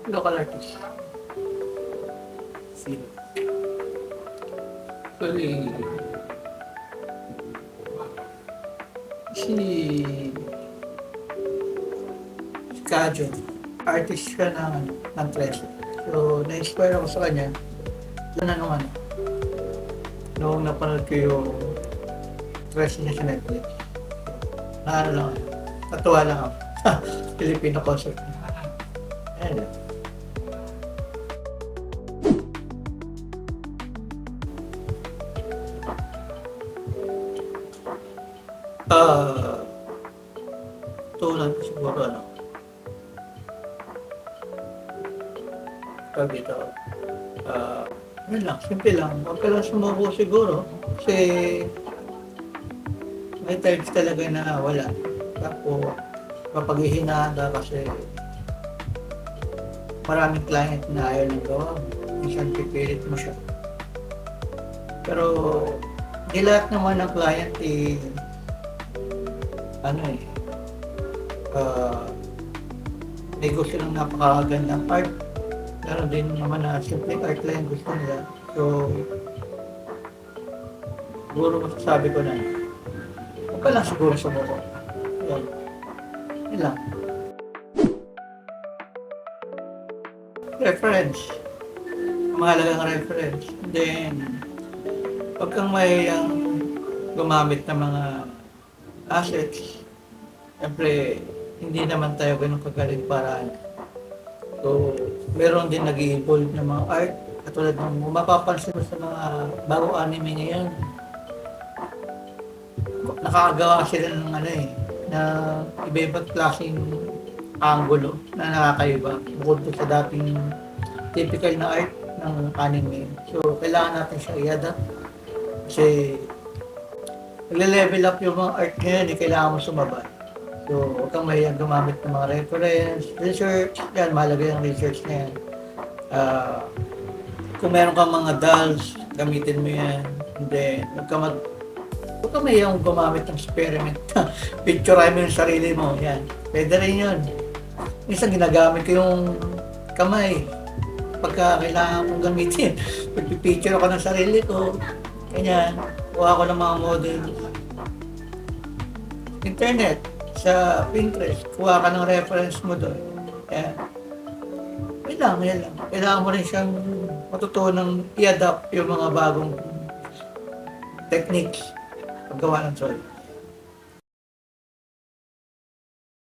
Local artist. Sino? Actually, si Kajo, artist siya ng Treasure. So, na-inspire ako sa kanya. Yun na naman. Noong napanood ko yung Treasure niya sa Netflix. Ano lang, natuwa lang ako. Filipino concert. Ayan lang. Ah, tulad ko siguro tawag dito, yun lang, simple lang. Huwag ka lang sumuko siguro. Kasi may times talaga na wala. Tapos, mapaghihinaan ka kasi maraming client na ayaw ng gawa. Minsan pipilit mo siya. Pero, di lahat naman ng client may gusto ng napakagandang art. Meron din naman na simple art lang gusto nila. So, siguro masasabi ko na, huwag ka lang siguro sumuko. Yan. Yan lang. Reference. Mahalagang reference. Then, huwag kang mahihiyang gumamit ng mga assets. Siyempre, hindi naman tayo ganun kagaling paraan. So, meron din nag-i-evolve ng mga art. Katulad ng mapapansin mo sa mga bagong anime ngayon. Nakakagawa sila ng na iba-ibang klaseng angulo na nakakaiba. Bukod sa dating typical na art ng anime. So, kailangan natin siya i-adapt. Kasi, nag-level up yung mga art ngayon, kailangan mo sumabay. So, huwag kang mahiyang gumamit ng mga reference, research, yan, mahalaga yung research na yan. Kung meron kang mga dolls, gamitin mo yan. And then, huwag kang mahiyang gumamit ng experiment. Picturean mo yung sarili mo, yan. Pwede rin yun. Minsan ginagamit ko yung kamay. Pagka kailangan kong gamitin, pagpipicture ako ng sarili ko, ganyan, kuha ko ng mga model. Internet, sa Pinterest, kuha ka ng reference mo doon. Yan. Yan lang. Kailangan mo rin siyang matutunang i-adapt yung mga bagong techniques paggawa ng soil.